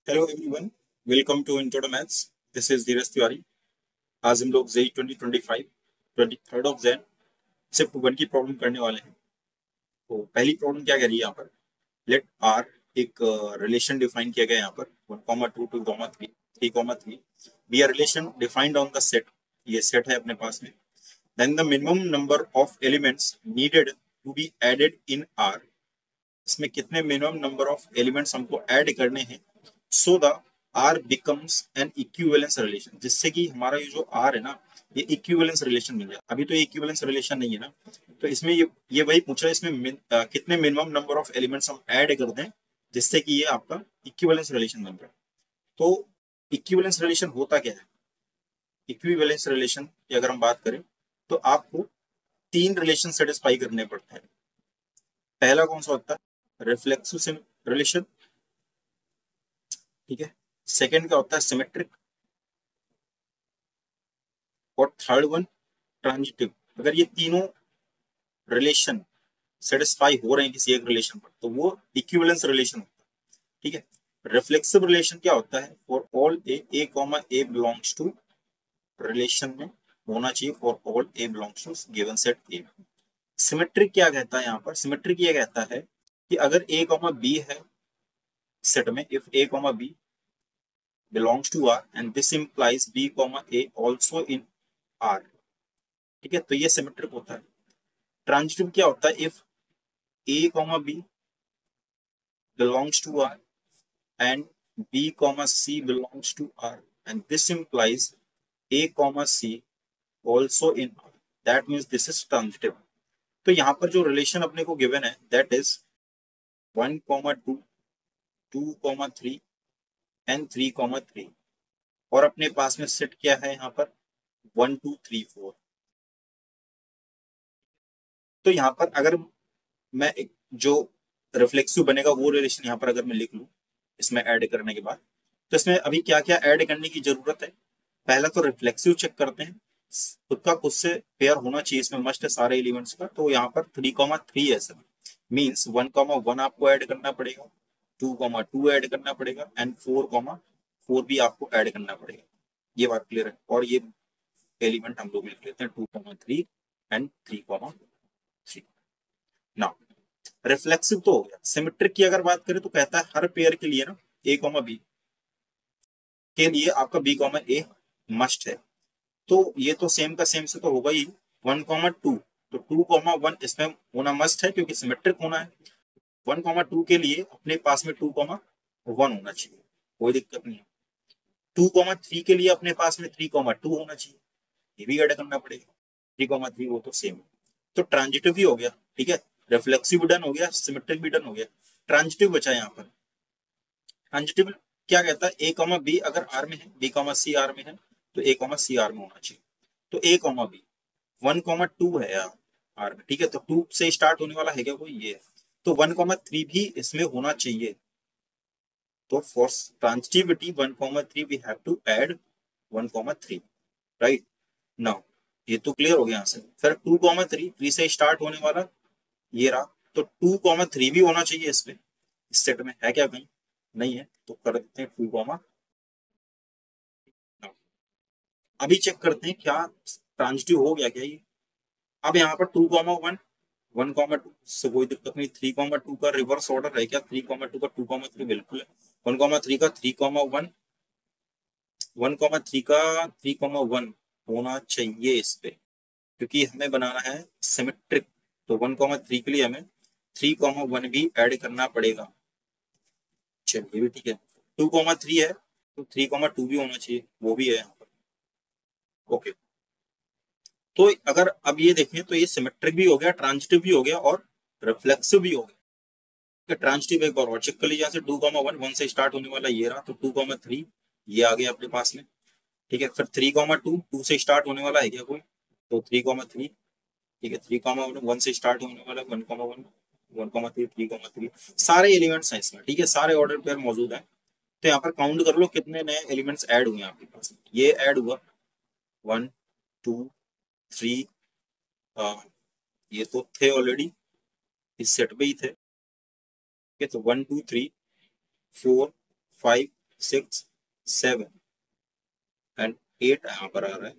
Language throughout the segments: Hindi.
Hello everyone, welcome to intro to maths. This is Dheeraj Tiwari. आज हम लोग जेई 2025 23 ऑफ जैन शिफ्ट 1 की प्रॉब्लम करने वाले हैं। तो पहली प्रॉब्लम क्या कह रही है यहाँ पर? लेट आर एक रिलेशन डिफाइन किया गया है यहाँ पर 1, 2, 2, 3, 3, B R relation defined on the set. ये सेट है अपने पास में। Then the minimum number of elements needed to be added in R. इसमें कितने मिनिमम नंबर ऑफ एलिमेंट्स हमको ऐड करने हैं so the R becomes an equivalence relation, जिससे कि हमारा ये जो आर है ना, ये इक्विवेलेंस रिलेशन मिल जाए। अभी तो ये इक्विवेलेंस रिलेशन नहीं है ना, तो इसमें ये वही पूछ रहा है, इसमें कितने मिनिमम नंबर ऑफ एलिमेंट्स हम ऐड कर दें जिससे कि ये आपका इक्विवेलेंस रिलेशन बन जाए। तो इक्विवेलेंस रिलेशन होता क्या है? इक्विवेलेंस रिलेशन की अगर हम बात करें तो आपको तीन रिलेशन सेटिस्फाई करने पड़ते हैं। पहला कौन सा होता है? Reflexive relation. ठीक है। सेकंड क्या होता है? सिमेट्रिक। और थर्ड वन ट्रांजिटिव। अगर ये तीनों रिलेशन सेटिस्फाई हो रहे हैं किसी एक रिलेशन पर तो वो इक्विवेलेंस रिलेशन होता है। ठीक है। रिफ्लेक्सिव रिलेशन क्या होता है? For all A comma A belongs to, relation में होना चाहिए for all A belongs to given set A. Symmetric क्या कहता है यहाँ पर? सिमेट्रिक ये कहता है कि अगर ए कॉमा बी है सेट में, if A comma B belongs to R and this implies B, A also in R। ठीक है, तो ये सिमेट्रिक होता है। ट्रांजिटिव क्या होता है? If A, B belongs to R and B, C belongs to R and this implies A, C also in R, that means this is transitive। तो यहाँ पर जो रिलेशन अपने को गिवन है दैट इज 1, 2, 2, 3 एंड 3, 3 और अपने पास में सेट क्या है यहाँ पर? 1, 2, 3, 4। तो यहाँ पर अगर मैं एक जो रिफ्लेक्सिव बनेगा वो रिलेशन यहाँ पर अगर मैं लिख लूं इसमें ऐड करने के बाद, तो इसमें अभी क्या क्या ऐड करने की जरूरत है? पहला तो रिफ्लेक्सिव चेक करते हैं, खुद का खुद से पेयर होना चाहिए, इसमें मस्ट है सारे एलिमेंट्स का। तो यहाँ पर 3, 3 है सर, मीन्स 1, 1 आपको ऐड करना पड़ेगा, 2, 2 ऐड करना पड़ेगा एंड 4, 4 भी आपको ऐड करना पड़ेगा। ये बात क्लियर है। और ये एलिमेंट हम लोग लिख लेते हैं 2, 3 एंड 3, 3। नाउ रिफ्लेक्सिव तो हो गया। सिमेट्रिक की अगर बात करें तो कहता है हर पेयर के लिए ना ए कॉमा बी के लिए आपका बी कॉमा ए मस्ट है। तो ये तो सेम का सेम से तो होगा ही। 1, 2 तो 2, 1 इसमें होना मस्ट है क्योंकि सिमेट्रिक होना है। 1, 2 के लिए अपने पास में 2, 1 होना चाहिए, कोई दिक्कत नहीं है। 2, 3 के लिए अपने पास में 3, 2 होना चाहिए, ये भी ऐड करना पड़ेगा। 3, 3 वो तो सेम है। तो ट्रांजिटिव भी हो गया। ठीक है, रिफ्लेक्सिव भी डन हो गया, सिमेट्रिक भी डन हो गया। ट्रांजिटिव बचा यहाँ पर। ट्रांजिटिव क्या कहता है? ए कॉमा बी अगर आर में है, बी कॉमा सी आर में है, तो ए कॉमा सी आर में होना चाहिए। तो ए कॉमा बी 1, 2 है यार आर में। ठीक है, तो 2 से स्टार्ट होने वाला है क्या कोई? ये है। तो 1, 3 भी इसमें होना चाहिए। तो for transitivity 1, 3 we have to add 1, 3। Right. Now ये तो क्लियर हो गया यहाँ से। फिर 2, 3 3 से स्टार्ट होने वाला ये रहा, तो 2, 3 भी होना चाहिए इसमें। इस सेट में है क्या कहीं? नहीं है, तो कर देते हैं 2, अभी चेक करते हैं क्या ट्रांजिटिव हो गया क्या ये। अब यहाँ पर 2, 1 1, 2 से कोई दिक्कत नहीं। 3, 2 का रिवर्स ऑर्डर है क्या? 3, 2 का 2, 3 बिल्कुल है। 1, 3 का 3, 1 1, 3 का 3, 1 होना चाहिए इस पे, क्योंकि हमें बनाना है सिमेट्रिक। तो 1, 3 के लिए हमें 3, 1 भी ऐड करना पड़ेगा। चलिए भी ठीक है। 2, 3 है तो 3, 2 भी होना चाहिए, वो भी है यहाँ पर। ओके, तो अगर अब ये देखें तो ये सिमेट्रिक भी हो गया, ट्रांजिटिव भी हो गया और रिफ्लेक्सिव भी हो गया। ट्रांजिटिव एक बार और चेक कर लीजिए। यहाँ से 2, 1 1 से स्टार्ट होने वाला ये रहा, तो 2, 3 ये आ गया अपने पास में। ठीक है, फिर 3, 2 2 से स्टार्ट होने वाला है क्या कोई? तो 3, 3। ठीक है, 3, 1 से स्टार्ट होने वाला 1, 1 1, 3 3, सारे एलिमेंट्स हैं इसमें। ठीक है, सारे ऑर्डर पेयर मौजूद हैं। तो यहाँ पर काउंट कर लो कितने नए एलिमेंट्स ऐड हुए आपके पास। ये ऐड हुआ 1, 2, 3, ये तो थे ऑलरेडी, इस सेट पे ही थे। तो 1, 2, 3, 4, 5, 6 7 एंड 8 यहाँ पर आ रहा है,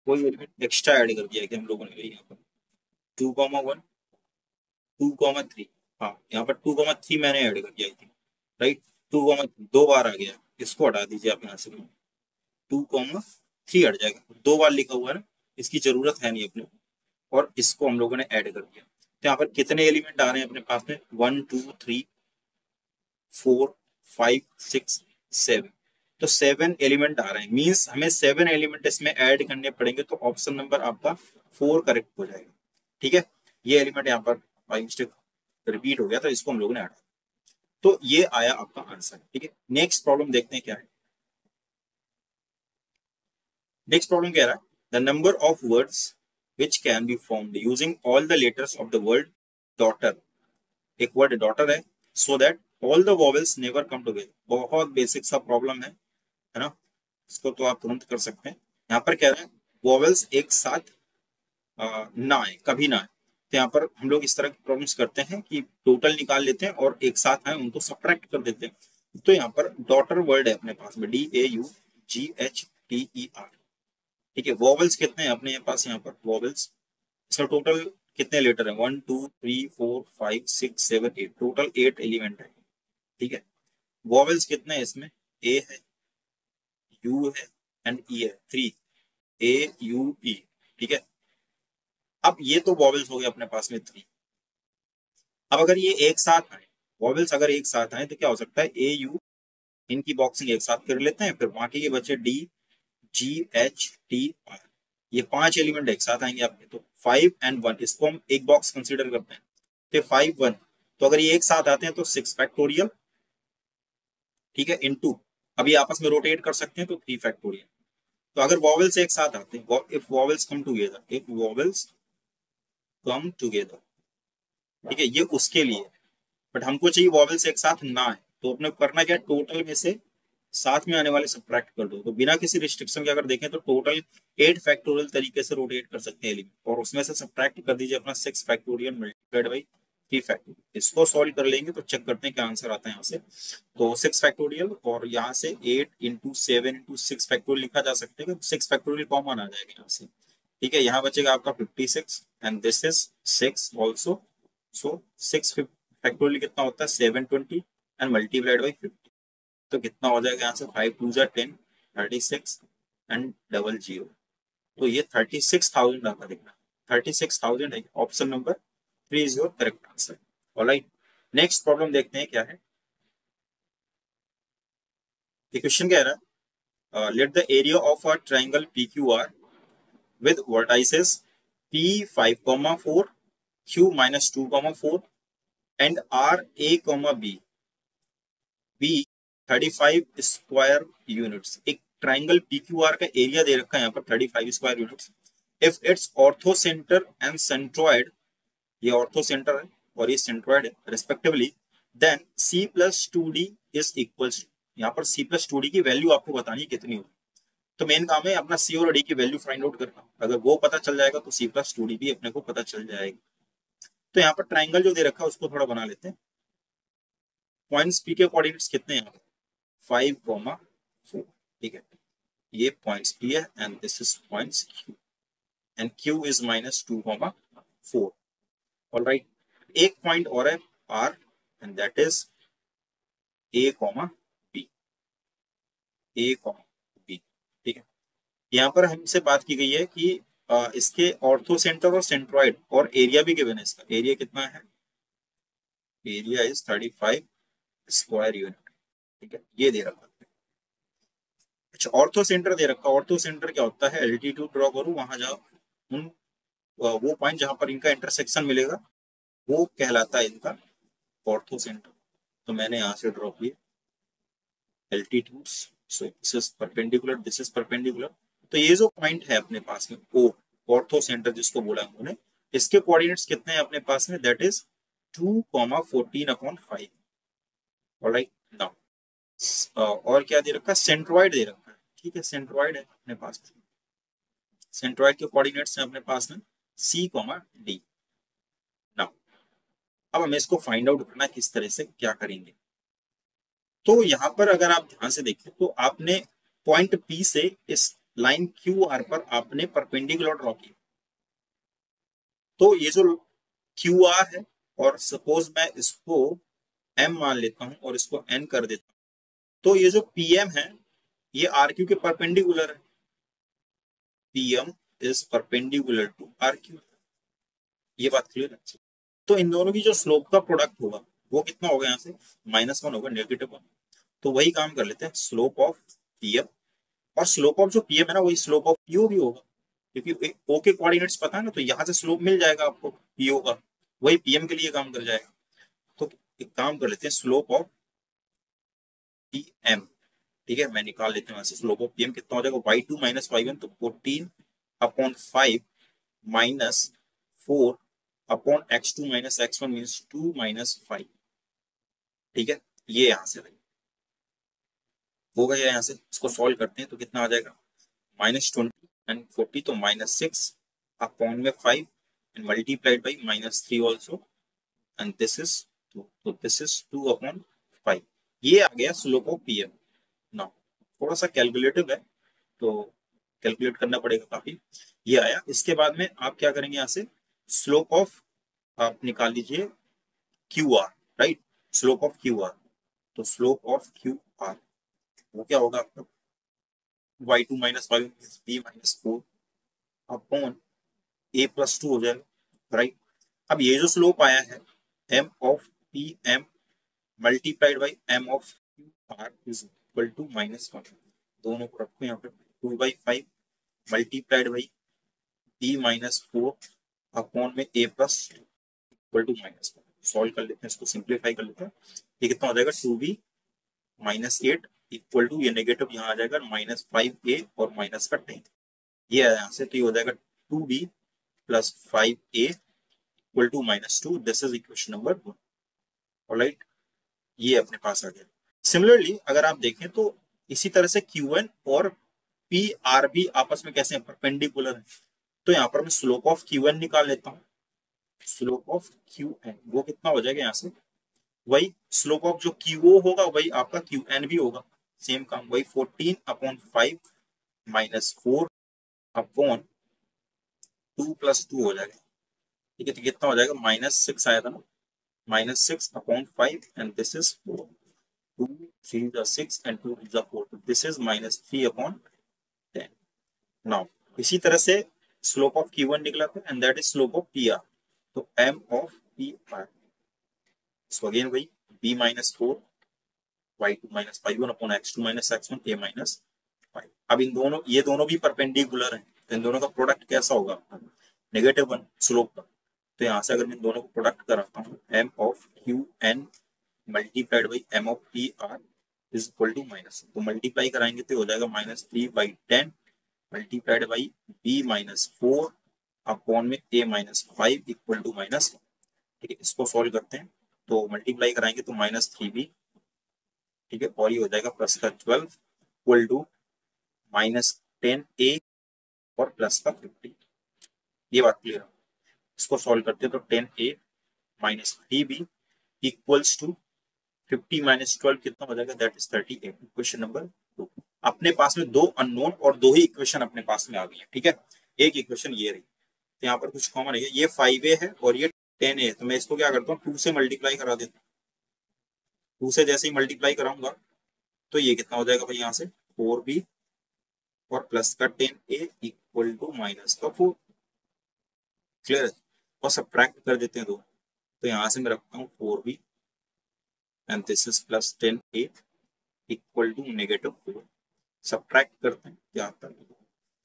कोई एलिमेंट एक्स्ट्रा ऐड कर दिया है कि हम लोगों ने यहाँ पर 2,1 2,3, हाँ यहाँ पर 2,3 मैंने ऐड कर दिया थी, राइट। 2, 2 बार आ गया, इसको हटा दीजिए आप यहाँ से, 2,3 हट जाएगा, 2 बार लिखा हुआ है ना, इसकी जरूरत है नहीं अपने, और इसको हम लोगों ने ऐड कर दिया। तो यहाँ पर कितने एलिमेंट आ रहे हैं अपने पास में, 1 2 3 4 5 6 7, तो 7 एलिमेंट आ रहे हैं, मींस हमें 7 एलिमेंट इसमें ऐड करने पड़ेंगे, तो ऑप्शन नंबर आपका 4 करेक्ट हो जाएगा, ठीक है। ये एलिमेंट यहाँ पर बाई मिस्टेक रिपीट हो गया, तो इसको हम लोगों ने हटा, तो ये आया आपका आंसर, ठीक है। नेक्स्ट प्रॉब्लम देखते हैं क्या है। नेक्स्ट प्रॉब्लम कह रहा है the number of words which can be formed using all the letters of the word daughter, एक वर्ड डॉटर है, so that all the vowels never come together, बहुत बेसिक सा प्रॉब्लम है ना, इसको तो आप तुरंत कर सकते हैं। यहाँ पर कह रहे हैं वॉवेल्स एक साथ ना आए, कभी ना आए, तो यहाँ पर हम लोग इस तरह की प्रॉब्लम्स करते हैं कि टोटल निकाल लेते हैं और एक साथ आए उनको सब्ट्रैक्ट कर देते हैं। तो यहाँ पर डॉटर वर्ड है अपने पास में, DAUGHTER, ठीक है। वॉवेल्स कितने हैं अपने पास यहाँ पर, वॉवेल्स इसका टोटल कितने लेटर है, 1 2 3 4 5 6 7 8, टोटल 8 एलिमेंट है, ठीक है। वॉवेल्स कितने हैं इसमें, ए है, यू है एंड ई है, 3, AUE, ठीक है। अब ये तो वॉवेल्स हो गए अपने पास में 3। अब अगर ये एक साथ आए, वॉवेल्स अगर एक साथ आए तो क्या हो सकता है, AU, इनकी बॉक्सिंग एक साथ कर लेते हैं, फिर बाकी के बचे DGHTR, ये 5 एलिमेंट एक साथ आएंगे आपके, तो 5 एंड 1, इसको हम एक बॉक्स कंसीडर करते हैं, तो 5 1, तो अगर ये एक साथ आते हैं तो 6 फैक्टोरियल, ठीक है, इनटू, अभी आपस में रोटेट कर सकते हैं तो 3 फैक्टोरियल। तो अगर वॉवेल्स एक साथ आते हैं, if vowels come together, if vowels come together, ठीक है, ये उसके लिए, बट हमको चाहिए वॉवेल्स एक साथ ना आए, तो अपने करना क्या, टोटल में से साथ में आने वाले सब्ट्रैक्ट कर दो, तो बिना किसी रिस्ट्रिक्शन के अगर देखें तो टोटल 8 फैक्टोरियल तरीके से रोटेट कर सकते हैं एलिमेंट, और उसमें से सब्ट्रैक्ट कर दीजिए अपना 6 फैक्टोरियल मल्टीप्लाइड बाई 3 फैक्टोरियल। इसको सॉल्व कर लेंगे तो चेक करते हैं क्या आंसर आता है यहाँ से, तो 6 फैक्टोरियल और यहाँ से 8 इंटू 7 इंटू 6 फैक्टोरियल लिखा जा सकता है, 6 फैक्टोरियल कॉमन आ जाएगा यहाँ से, ठीक है। यहाँ बचेगा आपका 56 and this is 6 also, so 6 factorial कितना होता है 720 एंड मल्टीप्लाइड बाई 50, तो कितना हो जाएगा यहाँ से, 5 2 जा 10, 36 एंड डबल 0, तो ये 36,000 आता दिखना, 36,000 है, option number 3 is your correct answer. Alright, next problem देखते हैं क्या है। ये क्वेश्चन कह रहा है let the area of a triangle PQR with vertices P5,4, Q-2,4 and RA, B 35 square units, एक ट्राइंगल PQR का एरिया दे रखा है यहाँ पर 35 square units, if it's ortho centre and centroid, ये ऑर्थो सेंटर है और ये सेंट्रॉइड है respectively, then C+2D is equals, यहाँ पर C+2D की वैल्यू आपको बतानी है कितनी होगी, तो मेन काम है अपना C और D की वैल्यू फाइंड आउट करना, अगर वो पता चल जाएगा तो C+2D भी अपने को पता चल जाएगा। तो यहाँ पर ट्राइंगल जो दे रखा है उसको थोड़ा बना लेते हैं। पॉइंट्स P के कोऑर्डिनेट्स कितने हैं, 5,4, ठीक है, ये पॉइंट्स P है and this is points Q and Q is -2,4, alright. एक पॉइंट और है R and that is A, B, A, B, ठीक है। यहाँ पर हमसे बात की गई है कि इसके ऑर्थो सेंटर और सेंट्रॉइड और एरिया भी गिवन है, इसका एरिया कितना है, एरिया इज 35 स्क्वायर यूनिट, ठीक है, ये दे रखा है। अच्छा, ऑर्थो सेंटर दे रखा, ऑर्थो सेंटर क्या होता है, एल्टीट्यूड ड्रॉ करूं, वहां जाओ, उन वो पॉइंट जहां पर इनका इंटरसेक्शन मिलेगा वो कहलाता है इनका ऑर्थो सेंटर, तो मैंने यहाँ से ड्रॉ किया altitudes, so this is perpendicular, this is perpendicular, तो ये जो पॉइंट है अपने पास में ओ ऑर्थो सेंटर जिसको बोला उन्होंने, इसके कोऑर्डिनेट्स कितने हैं अपने पास में, दैट इज 2,14/5, ऑलराइट। नाउ और क्या दे रखा है, सेंट्रॉइड दे रखा है, ठीक है, सेंट्रॉइड है अपने पास में, सेंट्रॉइड के कोऑर्डिनेट्स हैं अपने पास में C, D। नाउ अब हमें इसको फाइंड आउट करना है किस तरह से क्या करेंगे, तो यहाँ पर अगर आप ध्यान से देखें तो आपने पॉइंट P से इस लाइन QR पर आपने परपेंडिकुलर ड्रॉ किया। तो ये जो QR है और सपोज मैं इसको M मान लेता हूं और इसको N कर देता हूं, तो ये जो PM है ये RQ के परपेंडिकुलर है। PM is perpendicular to RQ। ये बात क्लियर है। तो इन दोनों की जो स्लोप का प्रोडक्ट होगा वो कितना होगा, यहाँ से -1 होगा, -1। तो वही काम कर लेते हैं, स्लोप ऑफ PM और स्लोप ऑफ जो PM है ना वही स्लोप ऑफ PO भी होगा, क्योंकि O के कोऑर्डिनेट्स पता है ना, तो यहाँ से स्लोप मिल जाएगा आपको PO का, वही PM के लिए काम कर जाएगा। तो एक काम कर लेते हैं, स्लोप ऑफ PM, ठीक है, मैं निकाल लेते हैं स्लोप ऑफ PM कितना हो जाएगा, y2 - y1, तो 14/5 -4 अपॉन x2 - x1 मीन्स 2 - 5, ठीक है। ये यहां से हो गया, यहाँ से इसको सॉल्व करते हैं तो कितना आ जाएगा, -20 एंड 40, तो -6 अपॉन में 5 and multiplied by -3 also, and this is, तो दिस इज 2/5। ये आ गया स्लोप ऑफ PM। ना थोड़ा सा कैलकुलेटिव है तो कैलकुलेट करना पड़ेगा काफी। ये आया, इसके बाद में आप क्या करेंगे, यहाँ से स्लोप ऑफ आप निकाल लीजिए QR, right, slope of QR। तो स्लोप ऑफ QR वो क्या होगा आपका, y2 - y1 b -4 upon a+2 हो जाएगा, राइट। अब ये जो स्लोप आया है m of PM multiplied by m of QR is equal to -1। दोनों को रखो यहाँ पे, 2/5 मल्टीप्लाइड बाई b -4 अपॉन में a+2 इक्वल टू -1। सॉल्व कर लेते हैं, इसको सिंप्लीफाई कर लेते हैं। ये कितना हो जाएगा, 2b -8 इक्वल टू, ये नेगेटिव यहाँ आ जाएगा, -5a और माइनस का 10, ये है यहाँ से, तो ये हो जाएगा 2b + 5a equal to -2। This is equation number 1, alright, ये अपने पास आ गया। सिमिलरली अगर आप देखें तो इसी तरह से QN और PRB आपस में कैसे परपेंडिकुलर है, तो यहाँ पर मैं स्लोप ऑफ QN निकाल लेता हूँ। स्लोप ऑफ QN वो कितना हो जाएगा, यहाँ से वही स्लोप ऑफ जो QO होगा वही आपका QN भी होगा, सेम काम वही, 14/5 -4 अपॉन 2 + 2 हो जाएगा, ठीक है। तो कितना हो जाएगा, -6 आया था ना, -6/5 and this is 4, 2 3 × 6 and 2 × 4, this is -3/10। Now इसी तरह से स्लोप ऑफ Q1 निकला था and that is slope of PR, तो M of PR, so again वही b -4 y2 - y1 upon x2 - x1 a -5। अब इन दोनों, ये दोनों भी परपेंडिकुलर हैं, तो इन दोनों का प्रोडक्ट कैसा होगा, -1 स्लोप का। तो यहाँ से अगर मैं इन दोनों को प्रोडक्ट कराता हूँ, m of QN multiplied by m of PR is equal to -, तो मल्टीप्लाई कराएंगे तो हो जाएगा -3/10 मल्टीप्लाइड बाई b -4 अपॉन में a -5 इक्वल टू -1, ठीक है। इसको सॉल्व करते हैं तो मल्टीप्लाई कराएंगे तो -3b, ठीक है, और ये हो जाएगा प्लस का 12 इक्वल टू -10a और प्लस का 50। ये बात क्लियर है। इसको सॉल्व करते हैं तो 10a -3b इक्वल्स टू 50 - 12 कितना हो जाएगा, दैट इज 38। Question number 2। अपने पास में दो अननोन और दो ही इक्वेशन अपने पास में आ गई है, ठीक है। एक इक्वेशन ये रही, तो यहाँ पर कुछ कॉमन है, ये 5a है और ये 10a है, तो मैं इसको क्या करता हूँ, 2 से मल्टीप्लाई करा देता हूँ। 2 से जैसे ही मल्टीप्लाई कराऊंगा तो ये कितना हो जाएगा भाई, यहाँ से 4b और प्लस का 10a इक्वल टू माइनस का 4, क्लियर है। और सब्ट्रैक्ट कर देते हैं दो, तो यहाँ से मैं रखता हूँ 4b and this is plus 10a equal to -4। Subtract करते हैं, क्या आता है,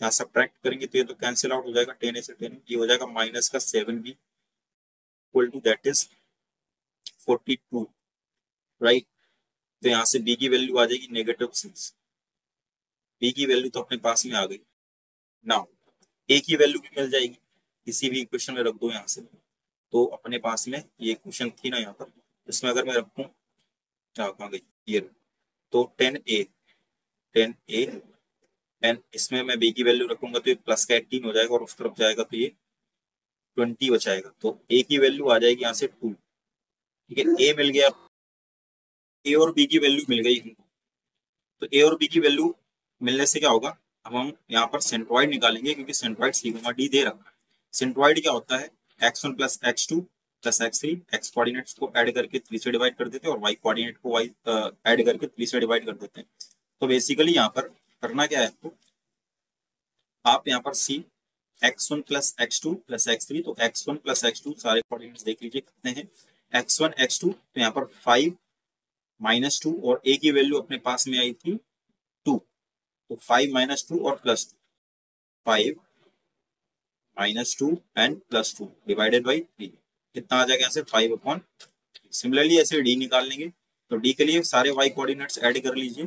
यहाँ सब्ट्रैक्ट करेंगे तो ये तो कैंसिल आउट हो जाएगा, 10a से 10, ये हो जाएगा माइनस का 7b equal to that is 42, right. तो यहाँ से b की वैल्यू आ जाएगी -6। b की वैल्यू तो अपने पास में आ गई ना, a की वैल्यू भी मिल जाएगी, किसी भी इक्वेशन में रख दो यहाँ से। तो अपने पास में ये इक्वेशन थी ना यहाँ पर, इसमें अगर मैं रखूं, कहाँ गई ये, तो 10a एंड इसमें मैं b की वैल्यू रखूंगा तो ये प्लस का 18 हो जाएगा और उस तरफ जाएगा तो ये 20 बचाएगा, तो a की वैल्यू आ जाएगी यहाँ से 2, ठीक है। a मिल गया, ए और बी की वैल्यू मिल गई हमको। तो ए और बी की वैल्यू मिलने से क्या होगा, अब हम यहाँ पर सेंट्रॉइड निकालेंगे, क्योंकि सेंट्रॉइड सिग्मा डी दे रखा है। सेंट्रॉइड क्या होता है, x1 plus x2 plus x3, x coordinates को ऐड करके 3 से डिवाइड कर देते हैं और y कोऑर्डिनेट को y ऐड करके 3 से डिवाइड कर देते हैं। तो बेसिकली यहाँ पर करना क्या है आपको, आप यहाँ पर सी x1 plus x2 plus x3, तो x1 प्लस x2 सारे कोऑर्डिनेट्स देख लीजिए कितने हैं, x1 x2, तो यहाँ पर 5 -2 और a की वैल्यू अपने पास में आई थी 2, तो 5 -2 और +2, 5 -2 एंड +2 डिवाइडेड बाई 3, कितना आ जाएगा यहाँ से 5/3। सिमिलरली ऐसे d निकाल लेंगे, तो d के लिए सारे y कोऑर्डिनेट्स ऐड कर लीजिए,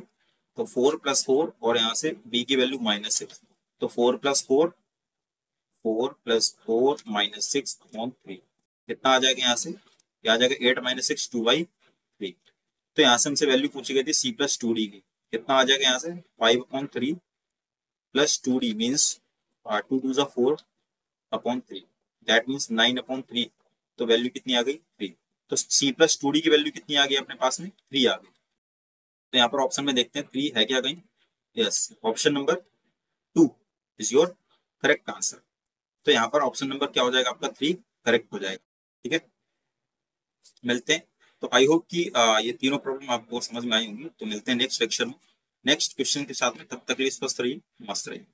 तो 4 + 4 और यहाँ से b की वैल्यू -6, तो 4 + 4 4 + 4 -6/3, कितना आ जाएगा यहाँ से, क्या आ जाएगा 8 - 6 2/3। तो यहाँ से हमसे वैल्यू पूछी गई थी c + 2d की, कितना आ जाएगा यहाँ से 5/3 + 2d मीन्स 2 2 4/3, दैट मीन्स 9/3। तो वैल्यू कितनी आ गई 3। तो c + 2d की वैल्यू कितनी आ गई अपने पास में 3 आ गई। तो यहाँ पर ऑप्शन में देखते हैं 3 है क्या कहीं, yes, option number 2 is your correct answer. तो यहाँ पर ऑप्शन नंबर क्या हो जाएगा आपका 3 करेक्ट हो जाएगा। ठीक है, मिलते हैं। तो आई होप कि ये तीनों प्रॉब्लम आपको समझ में आई होंगी। तो मिलते हैं नेक्स्ट लेक्चर में नेक्स्ट क्वेश्चन के साथ में, तब तक के लिए स्वस्थ रहिए, मस्त रहिए।